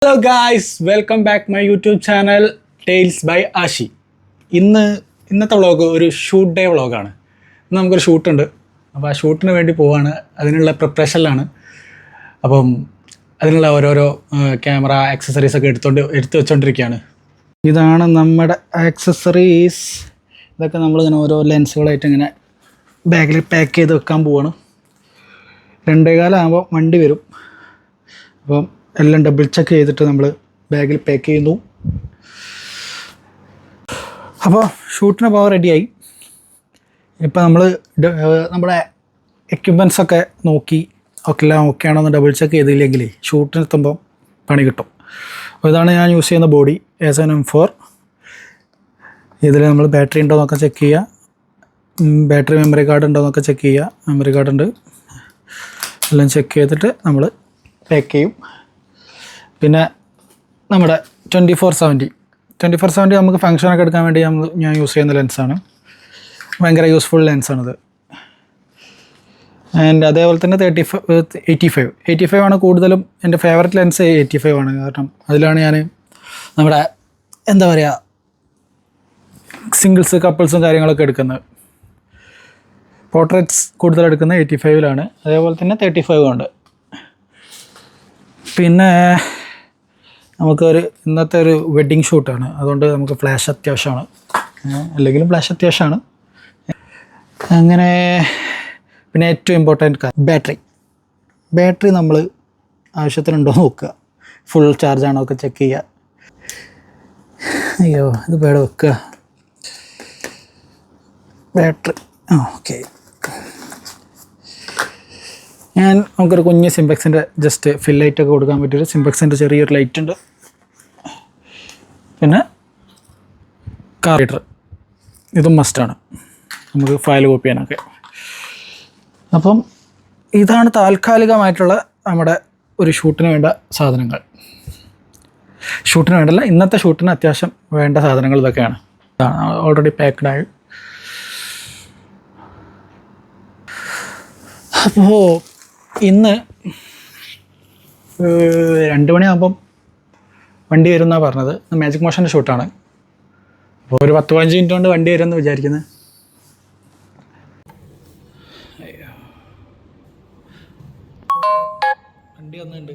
Hello guys, welcome back my YouTube channel tales by Ashi. ഇന്നത്തെ vlog ഒരു shoot day വ്ളോഗാണ്. ഇന്ന് നമുക്കൊരു ഷൂട്ടുണ്ട്. അപ്പോൾ ആ ഷൂട്ടിന് വേണ്ടി പോവാണ്. അതിനുള്ള പ്രിപ്പറേഷനിലാണ്. അപ്പം അതിനുള്ള ഓരോരോ ക്യാമറ ആക്സസറീസൊക്കെ എടുത്തു വെച്ചുകൊണ്ടിരിക്കുകയാണ്. ഇതാണ് നമ്മുടെ ആക്സസറീസ്. ഇതൊക്കെ നമ്മളിങ്ങനെ ഓരോ ലെൻസുകളായിട്ട് ഇങ്ങനെ ബാഗിൽ പാക്ക് ചെയ്ത് വെക്കാൻ പോവാണ്. 2:15 ആകുമ്പോൾ വണ്ടി വരും. അപ്പം എല്ലാം ഡബിൾ ചെക്ക് ചെയ്തിട്ട് നമ്മൾ ബാഗിൽ പാക്ക് ചെയ്യുന്നു. അപ്പോൾ ഷൂട്ടിന് പോകാൻ റെഡിയായി. ഇപ്പോൾ നമ്മൾ നമ്മുടെ എക്യുപ്മെൻറ്റ്സൊക്കെ നോക്കി എല്ലാം ഓക്കെ ആണോന്ന് ഡബിൾ ചെക്ക് ചെയ്തില്ലെങ്കിൽ ഷൂട്ടിനെത്തുമ്പോൾ പണി കിട്ടും. അപ്പോൾ ഇതാണ് ഞാൻ യൂസ് ചെയ്യുന്ന ബോഡി A7M4. ഇതിൽ നമ്മൾ ബാറ്ററി ഉണ്ടോ എന്നൊക്കെ ചെക്ക് ചെയ്യുക. ബാറ്ററി മെമ്മറി കാർഡ് ഉണ്ടോ എന്നൊക്കെ ചെക്ക് ചെയ്യുക. മെമ്മറി കാർഡ് ഉണ്ട്. എല്ലാം ചെക്ക് ചെയ്തിട്ട് നമ്മൾ പാക്ക് ചെയ്യും. പിന്നെ നമ്മുടെ 24-70 നമുക്ക് ഫങ്ഷനൊക്കെ എടുക്കാൻ വേണ്ടി ഞാൻ യൂസ് ചെയ്യുന്ന ലെൻസാണ്. ഭയങ്കര യൂസ്ഫുൾ ലെൻസാണിത്. ആൻഡ് അതേപോലെ തന്നെ 85 ആണ് കൂടുതലും. എൻ്റെ ഫേവററ്റ് ലെൻസ് 85 ആണ്. കാരണം അതിലാണ് ഞാൻ നമ്മുടെ എന്താ പറയുക സിംഗിൾസ് കപ്പിൾസും കാര്യങ്ങളൊക്കെ എടുക്കുന്നത്. പോർട്രേറ്റ്സ് കൂടുതൽ എടുക്കുന്നത് 85-ലാണ്. അതേപോലെ തന്നെ 35 ഉണ്ട്. പിന്നെ ഇന്നത്തെ ഒരു വെഡ്ഡിങ് ഷൂട്ടാണ്. അതുകൊണ്ട് നമുക്ക് ഫ്ലാഷ് അത്യാവശ്യമാണ്. അല്ലെങ്കിലും ഫ്ലാഷ് അത്യാവശ്യമാണ്. അങ്ങനെ പിന്നെ ഏറ്റവും ഇമ്പോർട്ടൻറ്റ് ബാറ്ററി നമ്മൾ ആവശ്യത്തിനുണ്ടോ നോക്കുക. ഫുൾ ചാർജാണോ ഒക്കെ ചെക്ക് ചെയ്യുക. അയ്യോ ഇത് പേടെ വെക്കുക ബാറ്ററി. ഓക്കെ, നമുക്കൊരു കുഞ്ഞ് സിംപെക്സിൻ്റെ ജസ്റ്റ് ഫിൽ ലൈറ്റൊക്കെ കൊടുക്കാൻ പറ്റിയൊരു സിംപെക്സിൻ്റെ ചെറിയൊരു ലൈറ്റ് ഉണ്ട്. പിന്നെ കാർ റീഡർ ഇതും മസ്റ്റാണ് നമുക്ക് ഫയൽ കോപ്പി ചെയ്യാനൊക്കെ. അപ്പം ഇതാണ് താൽക്കാലികമായിട്ടുള്ള നമ്മുടെ ഒരു ഷൂട്ടിന് വേണ്ട സാധനങ്ങൾ. ഷൂട്ടിന് വേണ്ടല്ല, ഇന്നത്തെ ഷൂട്ടിന് അത്യാവശ്യം വേണ്ട സാധനങ്ങൾ ഇതൊക്കെയാണ്. ഓൾറെഡി പാക്ക്ഡായി. അപ്പോൾ ഇന്ന് 2 മണിയാകുമ്പം വണ്ടി വരുമെന്നാണ് പറഞ്ഞത്. മാജിക് മോഷൻ്റെ ഷൂട്ടാണ്. അപ്പോൾ ഒരു 10-15 മിനിറ്റ് കൊണ്ട് വണ്ടി വരുമെന്ന് വിചാരിക്കുന്നത്. വണ്ടി വന്നിട്ടുണ്ട്.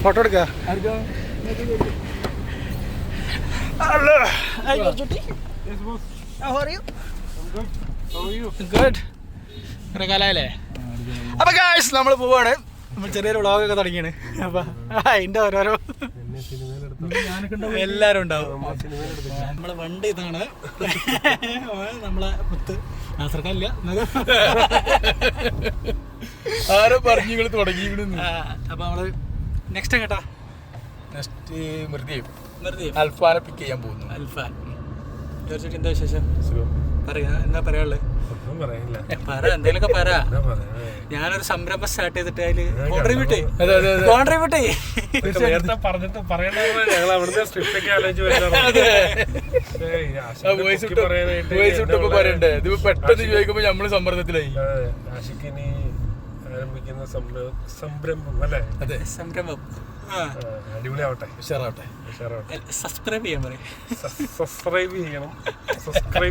ഫോട്ടോ എടുക്കുക. Hello. Hi, Jyoti. Yes, boss. How are you? I'm good. How are you? Good. കുറെ കാലമായില്ലേ? അപ്പോൾ ഗായ്സ് നമ്മൾ പോവാണ്. നമ്മൾ ചെറിയൊരു വ്ളോഗൊക്കെ തുടങ്ങിയാണ്. അപ്പോൾ അതിൻ്റെ ഓരോരോ എല്ലാവരും ഉണ്ടാവും. നമ്മളെ വണ്ടി ഇതാണ്. നമ്മളെ മുത്ത് നാസർക്കല്ല ആരോ പറഞ്ഞു നിങ്ങൾ തുടങ്ങി. അപ്പോൾ നമ്മൾ നെക്സ്റ്റ് കേട്ടാ അൽഫാനെ പിക്ക് ചെയ്യാൻ പോകുന്നു. അൽഫാൻ തീർച്ചയായിട്ടും. എന്താ വിശേഷം? പറയാ, എന്താ പറയാനുള്ളത്? എന്തെങ്കിലുമൊക്കെ പറ. ഞാനൊരു സംരംഭം സ്റ്റാർട്ട് ചെയ്തിട്ട് അതിൽ കോൺട്രിബ്യൂട്ട് പറയണ്ടേ. ഇത് പെട്ടെന്ന് ചോദിക്കുമ്പോ നമ്മള് സമ്മർദ്ദത്തിലായി. ആരംഭിക്കുന്ന സംരംഭം അല്ലേ? അതെ, സംരംഭം. അടിപൊളിയാവട്ടെ, ഉഷാറാവട്ടെ. സബ്സ്ക്രൈബ് ചെയ്യാൻ പറയും. സബ്സ്ക്രൈബ്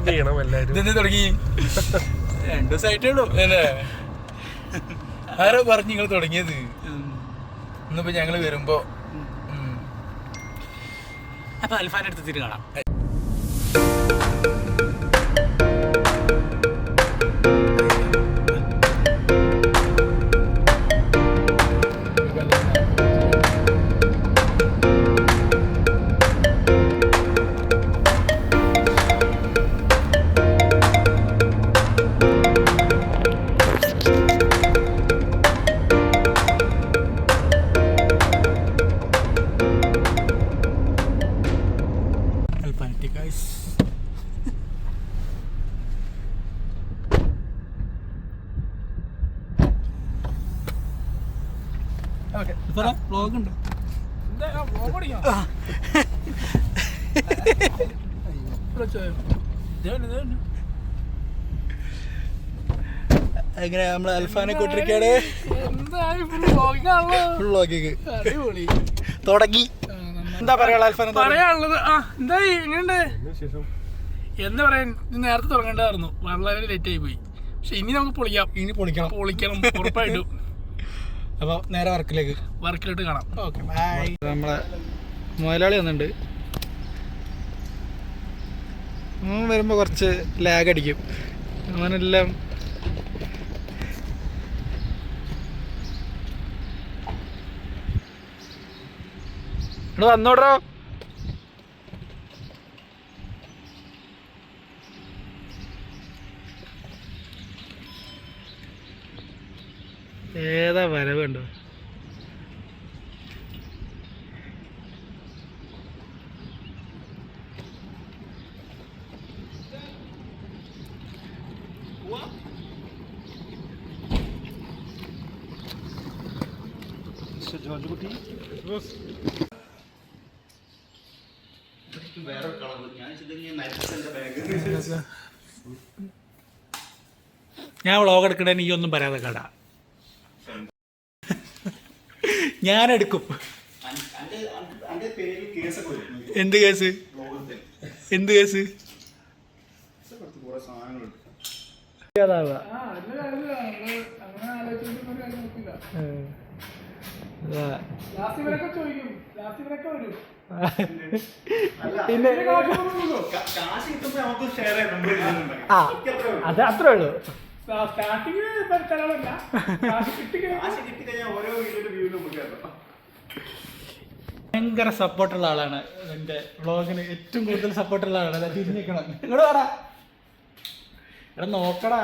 ചെയ്യണം എല്ലാവരും. ഇതെന്നെ തുടങ്ങി 2 ദിവസമായിട്ടേ ഉള്ളൂ അല്ലേ? ആരോ പറഞ്ഞു നിങ്ങൾ തുടങ്ങിയത്. ഇന്നിപ്പോ ഞങ്ങള് വരുമ്പോ അപ്പൊ അൽഫാൻ എടുത്തിട്ട് കാണാം. വ്ളോഗ് ഉണ്ട്. എങ്ങനെ നമ്മള് അൽഫാനെ കൊണ്ടിരിക്കാണ് തുടങ്ങി. എന്താ പറയാ അൽഫാൻ? പറയാനുള്ളത് എന്താ എങ്ങനെയുണ്ട് എന്താ പറയാ, നേരത്തെ തുടങ്ങേണ്ടതായിരുന്നു, വളരെ ലേറ്റ് ആയി പോയി. പക്ഷെ ഇനി നമുക്ക് പൊളിക്കണം ഉറപ്പായിട്ടും. അപ്പോൾ നേരെ വർക്കിലോട്ട് കാണാം. Okay bye. നമ്മളെ മുതലാളി വന്നിട്ടുണ്ട്. വരുമ്പോൾ കുറച്ച് ലാഗ് അടിക്കും. അങ്ങനെല്ലാം വന്നോടോ. ഏതാ വരവുണ്ടോ? ഞാൻ വ്ളോഗ് എടുക്കണേ, നീ ഒന്നും പറയാതെ കടാ. ഞാനെടുക്കും. എന്ത് കേസ്? അത് അത്രേ ഉള്ളൂ. ഭയങ്കര സപ്പോർട്ടുള്ള ആളാണ്. എൻ്റെ വ്ളോഗിന് ഏറ്റവും കൂടുതൽ സപ്പോർട്ടുള്ള ആളാണ്. തിരിഞ്ഞിരിക്കണം. ഇവിടെ വാടാ, ഇവിടെ നോക്കടാ.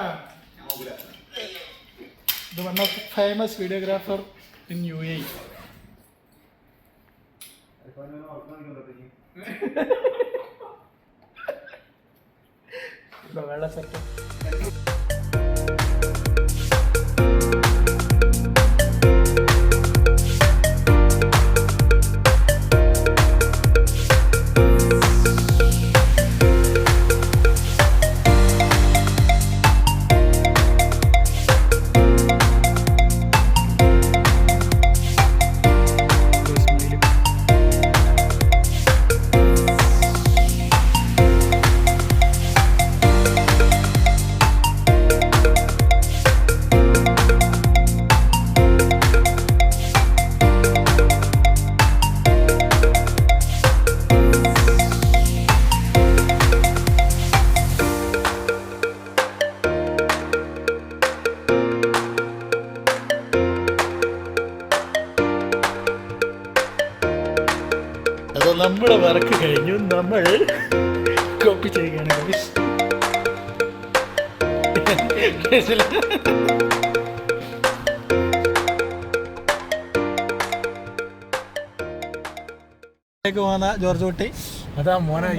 ഇത് one of famous videographer in UAE. വെള്ള സെറ്റ്. നമ്മുടെ വർക്ക് കഴിഞ്ഞു, നമ്മൾ കോപ്പി ചെയ്യുകയാണ്. പോകുന്ന ജോർജ് കുട്ടി അതാ മോനെ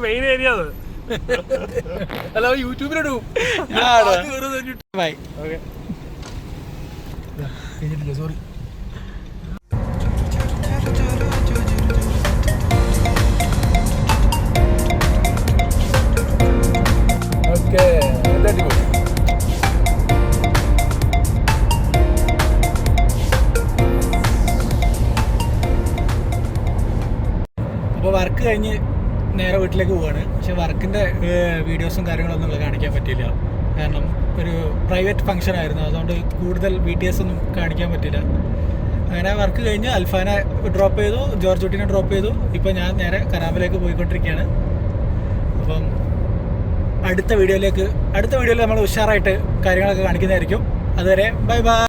മെയിൻ ഏരിയ അത്. ഹലോ, യൂട്യൂബിലിടും. ബൈ. സോറി. ഓക്കെ, അപ്പോൾ വർക്ക് കഴിഞ്ഞ് നേരെ വീട്ടിലേക്ക് പോവുകയാണ്. പക്ഷെ വർക്കിൻ്റെ വീഡിയോസും കാര്യങ്ങളൊന്നും കാണിക്കാൻ പറ്റിയില്ല. കാരണം ഒരു പ്രൈവറ്റ് ഫംഗ്ഷൻ ആയിരുന്നു, അതുകൊണ്ട് കൂടുതൽ BTS ഒന്നും കാണിക്കാൻ പറ്റില്ല. അങ്ങനെ വർക്ക് കഴിഞ്ഞ് അൽഫാനെ ഡ്രോപ്പ് ചെയ്തു, ജോർജ് കുട്ടീനെ ഡ്രോപ്പ് ചെയ്തു. ഇപ്പം ഞാൻ നേരെ കരാമലേക്ക് പോയിക്കൊണ്ടിരിക്കുകയാണ്. അപ്പം അടുത്ത വീഡിയോയിൽ നമ്മൾ ഉഷാറായിട്ട് കാര്യങ്ങളൊക്കെ കാണിക്കുന്നതായിരിക്കും. അതുവരെ ബൈ ബൈ.